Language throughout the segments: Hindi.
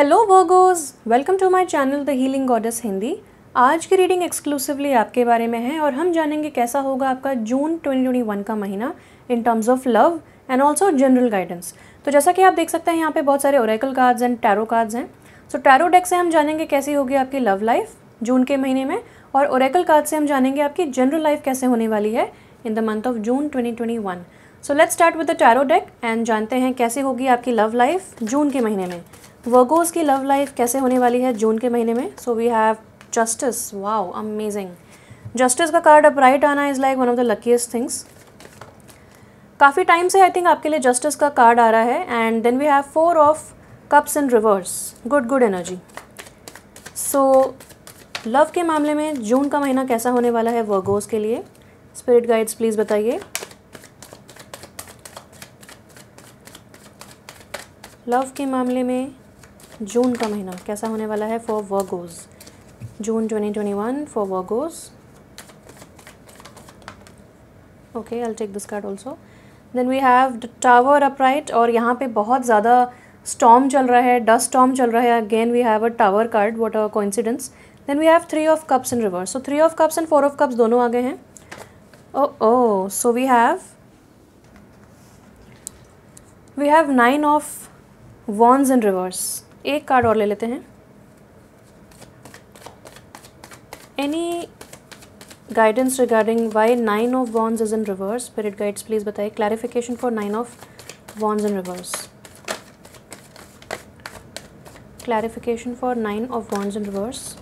Hello Virgos, welcome to my channel The Healing Goddess Hindi. आज की रीडिंग एक्सक्लूसिवली आपके बारे में है और हम जानेंगे कैसा होगा आपका जून 2021 का महीना in terms of love and also general guidance. तो जैसा कि आप देख सकते हैं यहाँ पे बहुत सारे Oracle cards and tarot cards हैं। सो टैरो डेक से हम जानेंगे कैसी होगी आपकी लव लाइफ जून के महीने में, और ओरेकल कार्ड से हम जानेंगे आपकी जनरल लाइफ कैसे होने वाली है इन the month of June 2021। So let's start with the tarot deck and जानते हैं कैसी होगी आपकी लव लाइफ जून के महीने में। वर्गोस की लव लाइफ कैसे होने वाली है जून के महीने में। So we have justice. Wow, amazing. Justice का कार्ड अपराइट आना is like one of the luckiest things. काफ़ी टाइम से आई थिंक आपके लिए जस्टिस का कार्ड आ रहा है। And then we have 4 of cups in reverse. Good energy. So love के मामले में जून का महीना कैसा होने वाला है वर्गोस के लिए। स्पिरिट गाइड्स प्लीज़ बताइए। लव के मामले में जून का महीना कैसा होने वाला है for Virgos. June 2021 for Virgos. Okay, I take this card also. Then we have the tower upright, और यहाँ पे बहुत ज़्यादा स्टॉर्म चल रहा है, डस्ट स्टॉर्म चल रहा है। Again we have a tower card, what a coincidence. Then we have 3 of cups in reverse. So 3 of cups and 4 of cups दोनों आ गए हैं। Oh, so we have 9 of wands in reverse. एक कार्ड और ले लेते हैं। Any guidance regarding why 9 of wands is in reverse. Spirit guides please बताइए। Clarification for 9 of wands in reverse. Clarification for 9 of wands in reverse.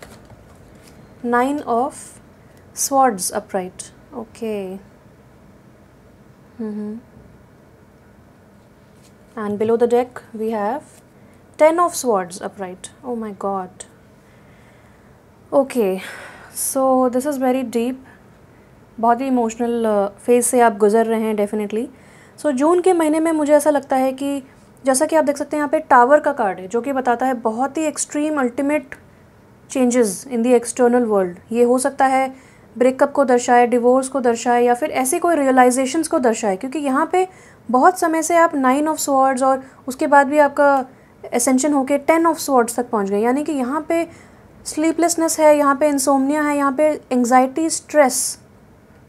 9 of swords upright. Okay. And below the deck we have 10 of swords upright. Oh my god. Okay, so this is very deep. बहुत ही इमोशनल फेज से आप गुजर रहे हैं डेफिनेटली। सो जून के महीने में मुझे ऐसा लगता है कि जैसा कि आप देख सकते हैं यहाँ पे टावर का कार्ड है जो कि बताता है बहुत ही extreme ultimate changes in the external world. ये हो सकता है ब्रेकअप को दर्शाए, डिवोर्स को दर्शाए, या फिर ऐसी कोई रियलाइजेशंस को दर्शाए, क्योंकि यहाँ पे बहुत समय से आप 9 ऑफ स्वॉर्ड्स और उसके बाद भी आपका एसेंशन होके 10 ऑफ स्वॉर्ड्स तक पहुँच गए। यानी कि यहाँ पे स्लीपलेसनेस है, यहाँ पे इंसोम्निया है, यहाँ पे एंग्जाइटी, स्ट्रेस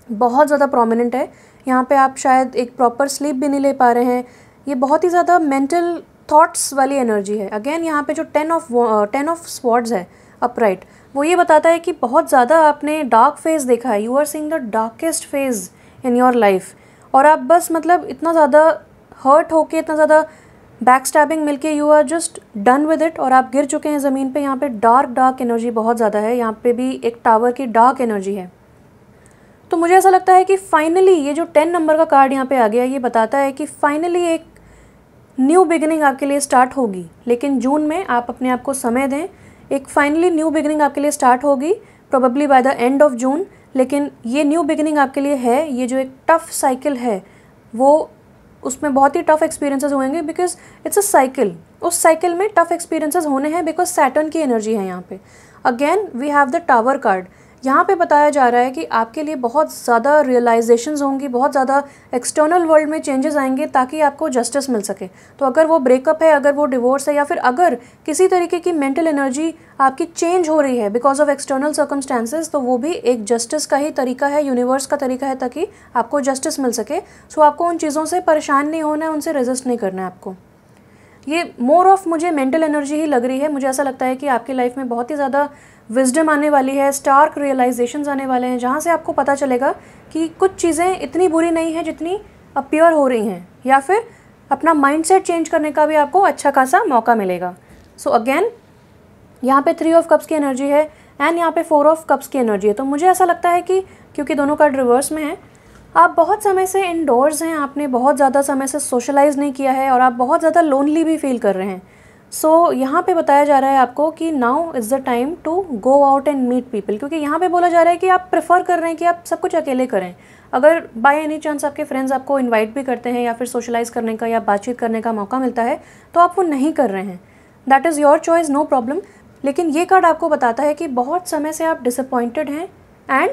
बहुत ज़्यादा प्रोमिनेंट है। यहाँ पे आप शायद एक प्रॉपर स्लीप भी नहीं ले पा रहे हैं। ये बहुत ही ज़्यादा मेंटल थॉट्स वाली एनर्जी है। अगेन यहाँ पे जो 10 ऑफ स्वॉर्ड्स है अपराइट, वो ये बताता है कि बहुत ज़्यादा आपने डार्क फेज देखा है। You are seeing the darkest phase in your life, और आप बस मतलब इतना ज़्यादा हर्ट होके, इतना ज़्यादा बैक स्टैबिंग मिलके you are just done with it, और आप गिर चुके हैं ज़मीन पे। यहाँ पे डार्क एनर्जी बहुत ज़्यादा है। यहाँ पे भी एक टावर की डार्क एनर्जी है। तो मुझे ऐसा लगता है कि फाइनली ये जो 10 नंबर का कार्ड यहाँ पे आ गया, ये बताता है कि फाइनली एक न्यू बिगिनिंग आपके लिए स्टार्ट होगी। लेकिन जून में आप अपने आप को समय दें। एक फाइनली न्यू बिगिनिंग आपके लिए स्टार्ट होगी, probably by the end of June. लेकिन ये न्यू बिगिनिंग आपके लिए है, ये जो एक टफ़ साइकिल है वो, उसमें बहुत ही टफ़ एक्सपीरियंसेस होंगे बिकॉज इट्स अ साइकिल। उस साइकिल में टफ़ एक्सपीरियंसेस होने हैं बिकॉज सैटर्न की एनर्जी है यहाँ पे। Again we have the tower card. यहाँ पे बताया जा रहा है कि आपके लिए बहुत ज़्यादा रियलाइजेशंस होंगी, बहुत ज़्यादा एक्सटर्नल वर्ल्ड में चेंजेस आएंगे ताकि आपको जस्टिस मिल सके। तो अगर वो ब्रेकअप है, अगर वो डिवोर्स है, या फिर अगर किसी तरीके की मेंटल एनर्जी आपकी चेंज हो रही है बिकॉज ऑफ एक्सटर्नल सर्कमस्टांसेस, तो वो भी एक जस्टिस का ही तरीका है, यूनिवर्स का तरीका है ताकि आपको जस्टिस मिल सके। सो आपको उन चीज़ों से परेशान नहीं होना है, उनसे रेजिस्ट नहीं करना है आपको। ये मोर ऑफ मुझे मेंटल एनर्जी ही लग रही है। मुझे ऐसा लगता है कि आपकी लाइफ में बहुत ही ज़्यादा विजडम आने वाली है, स्टार्क रियलाइजेशंस आने वाले हैं, जहाँ से आपको पता चलेगा कि कुछ चीज़ें इतनी बुरी नहीं हैं जितनी अपीयर हो रही हैं, या फिर अपना माइंडसेट चेंज करने का भी आपको अच्छा खासा मौका मिलेगा। सो अगेन यहाँ पे 3 ऑफ कप्स की एनर्जी है एंड यहाँ पे 4 ऑफ कप्स की एनर्जी है। तो मुझे ऐसा लगता है कि क्योंकि दोनों कार्ड रिवर्स में है, आप बहुत समय से इंडोर्स हैं, आपने बहुत ज़्यादा समय से सोशलाइज नहीं किया है, और आप बहुत ज़्यादा लोनली भी फील कर रहे हैं। सो यहाँ पे बताया जा रहा है आपको कि now is the time to go out and meet people, क्योंकि यहाँ पे बोला जा रहा है कि आप प्रेफर कर रहे हैं कि आप सब कुछ अकेले करें। अगर बाय एनी चांस आपके फ्रेंड्स आपको इनवाइट भी करते हैं या फिर सोशलाइज करने का या बातचीत करने का मौका मिलता है, तो आप वो नहीं कर रहे हैं। That is your choice, no problem. लेकिन ये कार्ड आपको बताता है कि बहुत समय से आप डिसअपॉइंटेड हैं एंड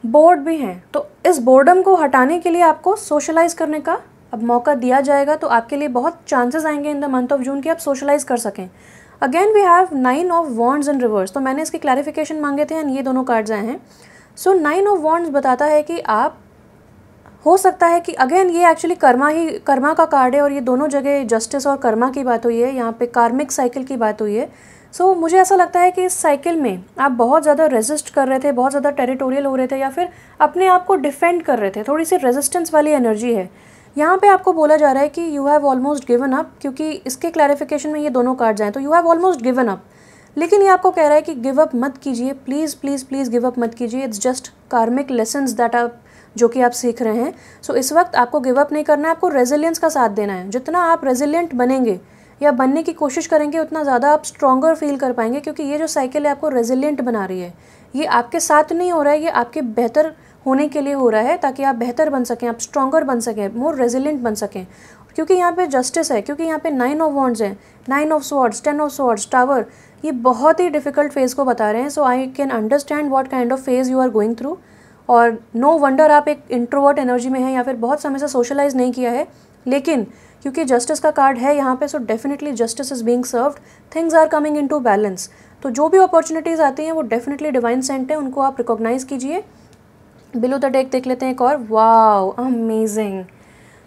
बोर्ड भी हैं। तो इस बोर्डम को हटाने के लिए आपको सोशलाइज करने का अब मौका दिया जाएगा, तो आपके लिए बहुत चांसेस आएंगे in the month of June कि आप सोशलाइज कर सकें। Again we have 9 of wands in reverse, तो मैंने इसकी क्लैरिफिकेशन मांगे थे एंड ये दोनों कार्ड्स आए हैं। सो 9 ऑफ वॉन्ड्स बताता है कि आप, हो सकता है कि अगेन ये एक्चुअली कर्मा का कार्ड है और ये दोनों जगह जस्टिस और कर्मा की बात हुई है, यहाँ पे कार्मिक साइकिल की बात हुई है। सो मुझे ऐसा लगता है कि इस साइकिल में आप बहुत ज़्यादा रेजिस्ट कर रहे थे, बहुत ज़्यादा टेरिटोरियल हो रहे थे, या फिर अपने आप को डिफेंड कर रहे थे, थोड़ी सी रेजिस्टेंस वाली एनर्जी है। यहाँ पे आपको बोला जा रहा है कि you have almost given up, क्योंकि इसके क्लैरिफिकेशन में ये दोनों कार्ड्स आए, तो you have almost given up. लेकिन ये आपको कह रहा है कि गिव अप मत कीजिए, please please please give up मत कीजिए। इट्स जस्ट कार्मिक लेसन्स दैट आप, जो कि आप सीख रहे हैं। सो इस वक्त आपको गिव अप नहीं करना है, आपको रेजिलियंस का साथ देना है। जितना आप रेजिलियंट बनेंगे या बनने की कोशिश करेंगे, उतना ज़्यादा आप स्ट्रॉन्गर फील कर पाएंगे, क्योंकि ये जो साइकिल है आपको रेजिलियंट बना रही है। ये आपके साथ नहीं हो रहा है, ये आपके बेहतर होने के लिए हो रहा है, ताकि आप बेहतर बन सकें, आप स्ट्रॉन्गर बन सकें, मोर रेजिलियंट बन सकें। क्योंकि यहाँ पे जस्टिस है, क्योंकि यहाँ पे 9 ऑफ वॉन्ड्स हैं, 9 of swords, 10 of swords, tower, ये बहुत ही डिफिकल्ट फेज़ को बता रहे हैं। So I can understand what kind of phase you are going through. और नो वंडर आप एक इंट्रोवर्ट एनर्जी में हैं, या फिर बहुत समय से सोशलाइज नहीं किया है। लेकिन क्योंकि जस्टिस का कार्ड है यहाँ पे, so definitely justice is being served, things are coming into balance. तो जो भी अपॉर्चुनिटीज़ आती हैं वो डेफिनेटली डिवाइन सेंट है, उनको आप रिकॉग्नाइज़ कीजिए। बिलो द डेक देख लेते हैं एक और। Wow, amazing,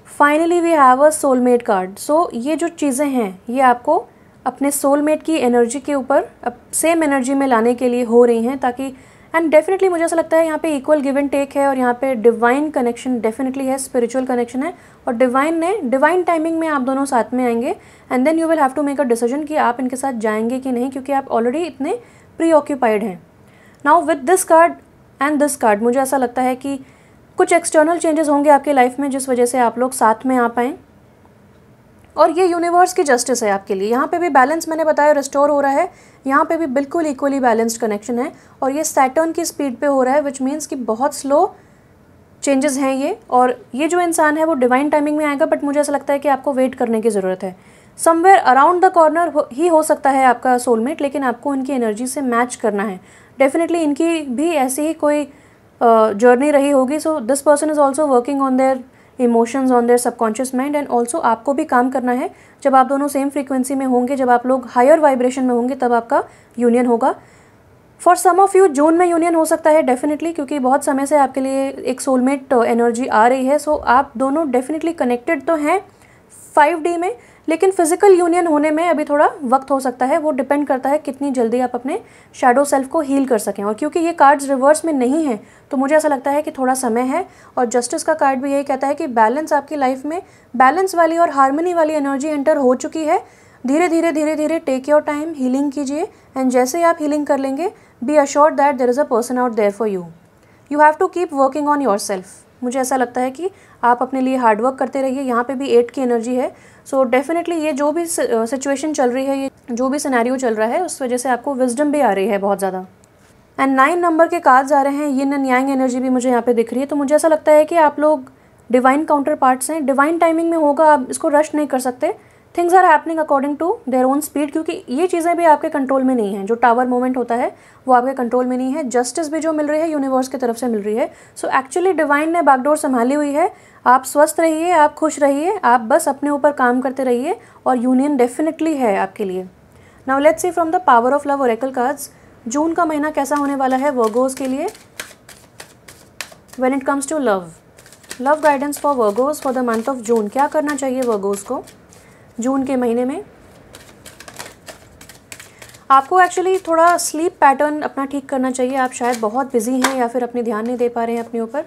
finally we have a soulmate card. So ये जो चीज़ें हैं ये आपको अपने सोलमेट की एनर्जी के ऊपर सेम एनर्जी में लाने के लिए हो रही हैं, ताकि, एंड डेफिनेटली मुझे ऐसा लगता है यहाँ पे इक्वल गिव एंड टेक है, और यहाँ पे डिवाइन कनेक्शन डेफिनेटली है, स्पिरिचुअल कनेक्शन है, और डिवाइन टाइमिंग में आप दोनों साथ में आएंगे। And then you will have to make a decision कि आप इनके साथ जाएंगे कि नहीं, क्योंकि आप ऑलरेडी इतने प्री ऑक्यूपाइड हैं। Now with this card and this card मुझे ऐसा लगता है कि कुछ एक्सटर्नल चेंजेस होंगे आपके लाइफ में, जिस वजह से आप लोग साथ में आ पाएँ। और ये यूनिवर्स की जस्टिस है आपके लिए। यहाँ पे भी बैलेंस मैंने बताया रिस्टोर हो रहा है, यहाँ पे भी बिल्कुल इक्वली बैलेंस्ड कनेक्शन है, और ये सैटर्न की स्पीड पे हो रहा है, विच मीन्स कि बहुत स्लो चेंजेस हैं ये। और ये जो इंसान है वो डिवाइन टाइमिंग में आएगा, बट मुझे ऐसा लगता है कि आपको वेट करने की ज़रूरत है। समवेयर अराउंड द कॉर्नर ही हो सकता है आपका सोलमेट, लेकिन आपको इनकी एनर्जी से मैच करना है। डेफिनेटली इनकी भी ऐसी ही कोई जर्नी रही होगी। So this person is also working on their emotions, on their subconscious mind, and also आपको भी काम करना है। जब आप दोनों सेम फ्रीक्वेंसी में होंगे, जब आप लोग हायर वाइब्रेशन में होंगे, तब आपका यूनियन होगा। फॉर सम ऑफ यू जून में यूनियन हो सकता है डेफिनेटली, क्योंकि बहुत समय से आपके लिए एक सोलमेट एनर्जी आ रही है। सो आप दोनों डेफिनेटली कनेक्टेड तो हैं 5D में, लेकिन फिजिकल यूनियन होने में अभी थोड़ा वक्त हो सकता है। वो डिपेंड करता है कितनी जल्दी आप अपने शैडो सेल्फ को हील कर सकें। और क्योंकि ये कार्ड्स रिवर्स में नहीं है, तो मुझे ऐसा लगता है कि थोड़ा समय है। और जस्टिस का कार्ड भी यही कहता है कि बैलेंस आपकी लाइफ में, बैलेंस वाली और हार्मनी वाली एनर्जी एंटर हो चुकी है। धीरे धीरे टेक योर टाइम, हीलिंग कीजिए, एंड जैसे ही आप हीलिंग कर लेंगे, be assured that there is a person out there for you. You have to keep working on your self. मुझे ऐसा लगता है कि आप अपने लिए हार्डवर्क करते रहिए। यहाँ पे भी 8 की एनर्जी है। सो डेफिनेटली ये जो भी सिचुएशन चल रही है, ये जो भी सिनेरियो चल रहा है, उस वजह से आपको विजडम भी आ रही है बहुत ज़्यादा। एंड 9 नंबर के कार्ड्स आ रहे हैं, यिन एंड यांग एनर्जी भी मुझे यहाँ पे दिख रही है। तो मुझे ऐसा लगता है कि आप लोग डिवाइन काउंटर पार्ट्स हैं, डिवाइन टाइमिंग में होगा, आप इसको रश नहीं कर सकते। Things are happening according to their own speed, क्योंकि ये चीज़ें भी आपके कंट्रोल में नहीं हैं। जो टावर मोमेंट होता है वो आपके कंट्रोल में नहीं है। जस्टिस भी जो मिल रही है यूनिवर्स की तरफ से मिल रही है। सो एक्चुअली डिवाइन ने बैकडोर संभाली हुई है। आप स्वस्थ रहिए, आप खुश रहिए, आप बस अपने ऊपर काम करते रहिए, और यूनियन डेफिनेटली है आपके लिए। Now let's see from the power of love oracle cards, जून का महीना कैसा होने वाला है वर्गोस के लिए when it comes to love. Love guidance for Virgos for the month of June. क्या करना चाहिए वर्गोस को जून के महीने में? आपको एक्चुअली थोड़ा स्लीप पैटर्न अपना ठीक करना चाहिए। आप शायद बहुत बिजी हैं, या फिर अपने ध्यान नहीं दे पा रहे हैं अपने ऊपर।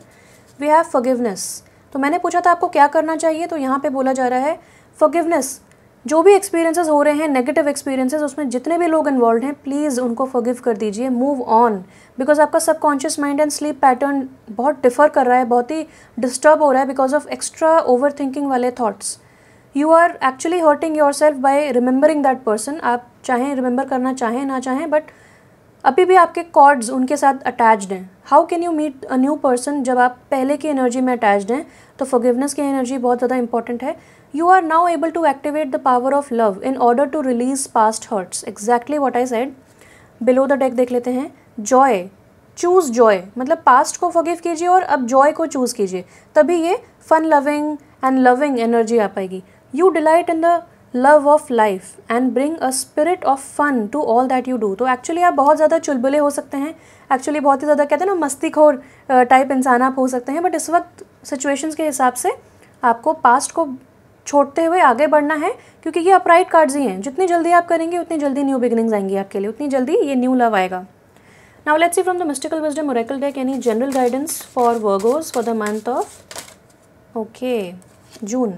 We have forgiveness. तो मैंने पूछा था आपको क्या करना चाहिए, तो यहाँ पे बोला जा रहा है फॉरगिवनेस। जो भी एक्सपीरियंसेस हो रहे हैं, नेगेटिव एक्सपीरियंसेस, उसमें जितने भी लोग इन्वॉल्व हैं, प्लीज़ उनको फॉरगिव कर दीजिए, मूव ऑन। बिकॉज आपका subconscious mind and sleep pattern बहुत डिफर कर रहा है, बहुत ही डिस्टर्ब हो रहा है because of extra over thinking वाले thoughts. You are actually hurting yourself by remembering that person. आप चाहें रिमेंबर करना चाहें ना चाहें, बट अभी भी आपके कॉर्ड्स उनके साथ अटैच्ड हैं। How can you meet a new person जब आप पहले की एनर्जी में अटैच्ड हैं? तो फॉरगिवनेस की एनर्जी बहुत ज़्यादा इंपॉर्टेंट है। You are now able to activate the power of love in order to release past hurts. Exactly what I said. Below the deck देख लेते हैं। जॉय, चूज़ जॉय, मतलब पास्ट को फॉरगिव कीजिए और अब जॉय को चूज़ कीजिए, तभी ये fun loving and loving energy आ पाएगी। You delight in the love of life and bring a spirit of fun to all that you do. तो एक्चुअली आप बहुत ज़्यादा चुलबुले हो सकते हैं, एक्चुअली बहुत ही ज़्यादा कहते हैं ना मस्तीखोर टाइप इंसान आप हो सकते हैं, बट इस वक्त सिचुएशंस के हिसाब से आपको पास्ट को छोड़ते हुए आगे बढ़ना है, क्योंकि ये अपराइट कार्ड्स ही हैं। जितनी जल्दी आप करेंगे उतनी जल्दी न्यू बिगिनिंग्स आएंगी आपके लिए, उतनी जल्दी ये न्यू लव आएगा। Now let's see from the mystical wisdom oracle deck any general guidance for Virgos for the month of June.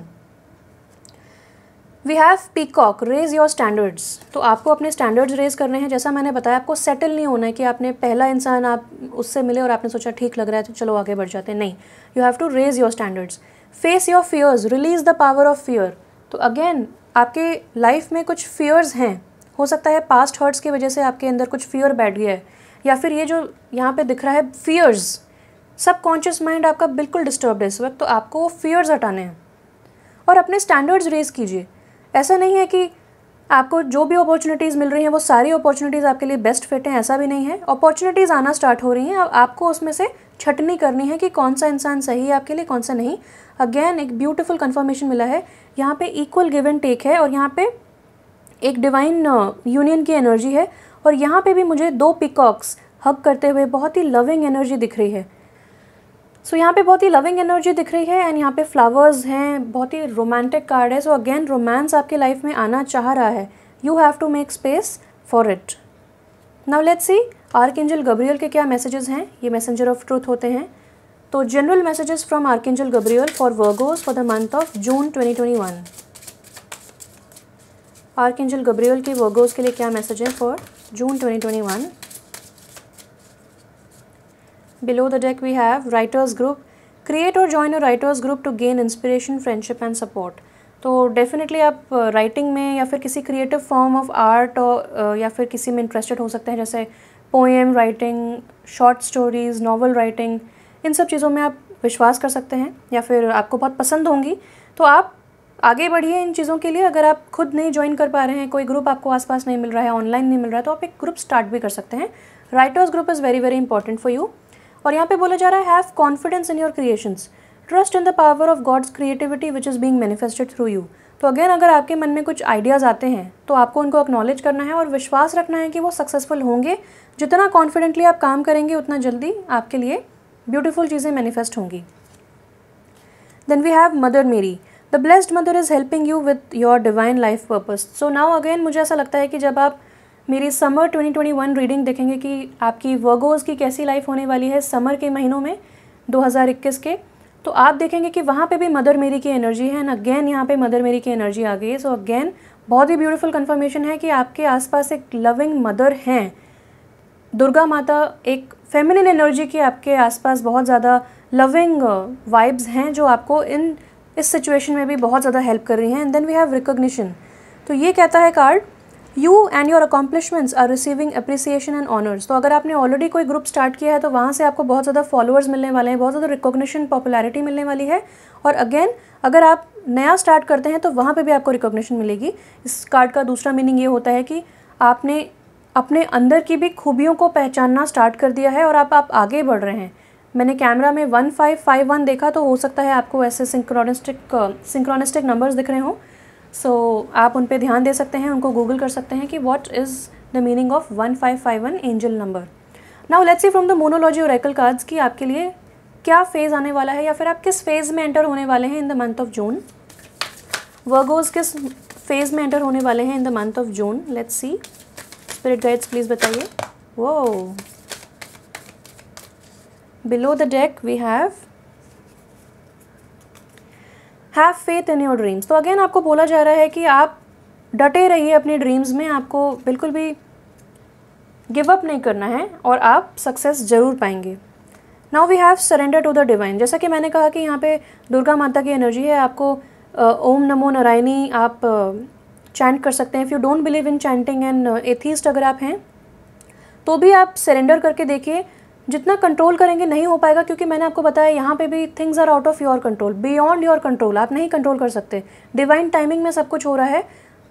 We have peacock, raise your standards. तो आपको अपने स्टैंडर्ड्स रेज करने हैं। जैसा मैंने बताया, आपको सेटल नहीं होना है कि आपने पहला इंसान आप उससे मिले और आपने सोचा ठीक लग रहा है तो चलो आगे बढ़ जाते हैं, नहीं, you have to raise your standards. Face your fears, release the power of fear. तो अगेन आपके लाइफ में कुछ फियर्स हैं, हो सकता है पास्ट हर्ट्स की वजह से आपके अंदर कुछ फियर बैठ गया है, या फिर ये जो यहाँ पे दिख रहा है फियर्स, सबकॉन्शियस माइंड आपका बिल्कुल डिस्टर्ब्ड है इस वक्त, तो आपको फियर्स हटाने हैं और अपने स्टैंडर्ड्स रेज कीजिए। ऐसा नहीं है कि आपको जो भी अपॉर्चुनिटीज़ मिल रही हैं वो सारी अपॉर्चुनिटीज़ आपके लिए बेस्ट फिट हैं, ऐसा भी नहीं है। अपॉर्चुनिटीज़ आना स्टार्ट हो रही हैं, अब आपको उसमें से छटनी करनी है कि कौन सा इंसान सही है आपके लिए, कौन सा नहीं। अगेन एक ब्यूटीफुल कन्फर्मेशन मिला है, यहाँ पे इक्वल गिव एंड टेक है और यहाँ पे एक डिवाइन यूनियन की एनर्जी है, और यहाँ पे भी मुझे 2 पिकॉक्स हग करते हुए बहुत ही लविंग एनर्जी दिख रही है। सो यहाँ पे बहुत ही लविंग एनर्जी दिख रही है एंड यहाँ पे फ्लावर्स हैं, बहुत ही रोमांटिक कार्ड है। सो अगेन रोमांस आपके लाइफ में आना चाह रहा है, you have to make space for it. Now let's see archangel Gabriel के क्या मैसेजेस हैं। ये मैसेंजर ऑफ ट्रूथ होते हैं। तो general messages from archangel Gabriel for Virgos for the month of June 2021। Archangel Gabriel के वर्गोस के लिए क्या मैसेज है for June 2021। Below the deck we have writers group, create or join a writers group to gain inspiration, friendship and support। तो डेफिनेटली आप राइटिंग में या फिर किसी क्रिएटिव फॉर्म ऑफ आर्ट और या फिर किसी में इंटरेस्टेड हो सकते हैं, जैसे poem writing, short stories, novel writing, इन सब चीज़ों में आप विश्वास कर सकते हैं या फिर आपको बहुत पसंद होंगी, तो आप आगे बढ़िए इन चीज़ों के लिए। अगर आप खुद नहीं ज्वाइन कर पा रहे हैं, कोई ग्रुप आपको आसपास नहीं मिल रहा है, ऑनलाइन नहीं मिल रहा है, तो आप एक ग्रुप स्टार्ट भी कर सकते हैं। Writers group is very very important for you. और यहाँ पे बोला जा रहा है have confidence in your creations, trust in the power of God's creativity which is being manifested through you. तो अगेन अगर आपके मन में कुछ आइडियाज़ आते हैं तो आपको उनको एक्नॉलेज करना है और विश्वास रखना है कि वो सक्सेसफुल होंगे। जितना कॉन्फिडेंटली आप काम करेंगे उतना जल्दी आपके लिए ब्यूटीफुल चीज़ें मैनिफेस्ट होंगी। देन वी हैव मदर मेरी, the blessed mother is helping you with your divine life purpose. So now again मुझे ऐसा लगता है कि जब आप मेरी समर 2021 रीडिंग देखेंगे कि आपकी वर्गोज़ की कैसी लाइफ होने वाली है समर के महीनों में 2021 के, तो आप देखेंगे कि वहाँ पे भी मदर मेरी की एनर्जी है एंड अगेन यहाँ पे मदर मेरी की एनर्जी आ गई है। सो अगेन बहुत ही ब्यूटीफुल कन्फर्मेशन है कि आपके आसपास एक लविंग मदर हैं, दुर्गा माता, एक फेमिनिन एनर्जी की आपके आसपास बहुत ज़्यादा लविंग वाइब्स हैं जो आपको इस सिचुएशन में भी बहुत ज़्यादा हेल्प कर रही हैं। And then we have recognition. तो ये कहता है card, you and your accomplishments are receiving appreciation and honours. तो अगर आपने ऑलरेडी कोई ग्रुप स्टार्ट किया है तो वहाँ से आपको बहुत ज़्यादा फॉलोअर्स मिलने वाले हैं, बहुत ज़्यादा रिकॉग्निशन, पॉपुलैरिटी मिलने वाली है। और अगेन अगर आप नया स्टार्ट करते हैं तो वहाँ पे भी आपको रिकॉग्निशन मिलेगी। इस कार्ड का दूसरा मीनिंग ये होता है कि आपने अपने अंदर की भी खूबियों को पहचानना स्टार्ट कर दिया है और आप आगे बढ़ रहे हैं। मैंने कैमरा में 1551 देखा, तो हो सकता है आपको ऐसे सिंक्रोनिस्टिक नंबर्स दिख रहे हों। सो आप उन पे ध्यान दे सकते हैं, उनको गूगल कर सकते हैं कि what is the meaning of 1551 angel number. Now let's see from the moonology oracle cards कि आपके लिए क्या फेज़ आने वाला है या फिर आप किस फेज़ में एंटर होने वाले हैं in the month of June. Virgos किस फेज़ में एंटर होने वाले हैं in the month of June. Let's see, spirit guides please बताइए। वो below the deck we have faith in your dreams. तो अगेन आपको बोला जा रहा है कि आप डटे रहिए अपने ड्रीम्स में, आपको बिल्कुल भी गिव अप नहीं करना है और आप सक्सेस ज़रूर पाएंगे। Now we have surrender to the divine. जैसा कि मैंने कहा कि यहाँ पे दुर्गा माता की एनर्जी है, आपको ओम नमो नारायणी आप चैंट कर सकते हैं। If you don't believe in chanting and atheist अगर आप हैं तो भी आप सरेंडर करके देखिए। जितना कंट्रोल करेंगे नहीं हो पाएगा, क्योंकि मैंने आपको बताया यहाँ पे भी things are out of your control, beyond your control, आप नहीं कंट्रोल कर सकते। डिवाइन टाइमिंग में सब कुछ हो रहा है।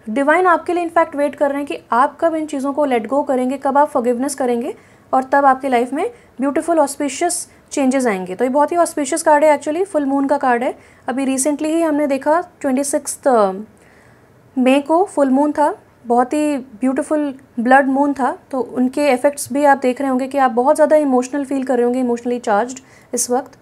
डिवाइन आपके लिए इनफैक्ट वेट कर रहे हैं कि आप कब इन चीज़ों को लेट गो करेंगे, कब आप फॉरगिवनेस करेंगे, और तब आपकी लाइफ में ब्यूटीफुल ऑस्पिशियस चेंजेस आएंगे। तो ये बहुत ही ऑस्पिशियस कार्ड है, एक्चुअली फुल मून का कार्ड है। अभी रिसेंटली ही हमने देखा 26 मई को फुल मून था, बहुत ही ब्यूटीफुल ब्लड मून था, तो उनके इफ़ेक्ट्स भी आप देख रहे होंगे कि आप बहुत ज़्यादा इमोशनल फील कर रहे होंगे, इमोशनली चार्ज्ड इस वक्त।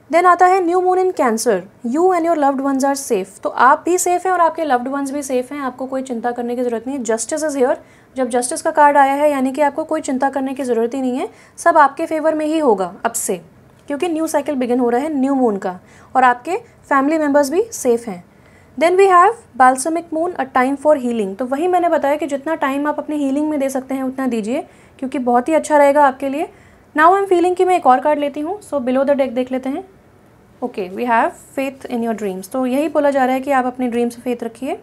देन आता है new moon in Cancer, you and your loved ones are safe. तो आप भी सेफ़ हैं और आपके लव्ड वंस भी सेफ़ हैं, आपको कोई चिंता करने की ज़रूरत नहीं है। जस्टिस इज़ हियर, जब जस्टिस का कार्ड आया है यानी कि आपको कोई चिंता करने की ज़रूरत ही नहीं है, सब आपके फेवर में ही होगा अब से, क्योंकि न्यू साइकिल बिगिन हो रहा है न्यू मून का, और आपके फैमिली मेम्बर्स भी सेफ़ हैं। Then we have balsamic moon, a time for healing. तो वही मैंने बताया कि जितना टाइम आप अपनी हीलिंग में दे सकते हैं उतना दीजिए, क्योंकि बहुत ही अच्छा रहेगा आपके लिए। नाउ आई एम फीलिंग कि मैं एक और कार्ड लेती हूँ, सो बिलो द डेक देख लेते हैं। Okay, we have faith in your dreams. तो यही बोला जा रहा है कि आप अपने ड्रीम्स पे फेथ रखिए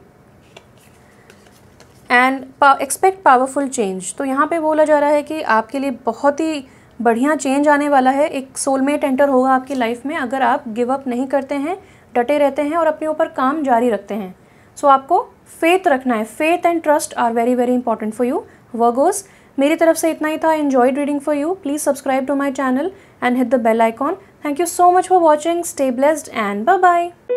एंड एक्सपेक्ट पावरफुल चेंज। तो यहाँ पे बोला जा रहा है कि आपके लिए बहुत ही बढ़िया चेंज आने वाला है, एक सोलमेट एंटर होगा आपकी लाइफ में अगर आप गिव अप नहीं करते हैं, डटे रहते हैं और अपने ऊपर काम जारी रखते हैं। सो आपको फेथ रखना है, faith and trust are very very important for you Virgos. मेरी तरफ से इतना ही था। Enjoyed reading for you. Please subscribe to my channel and hit the bell icon. Thank you so much for watching. Stay blessed and bye bye.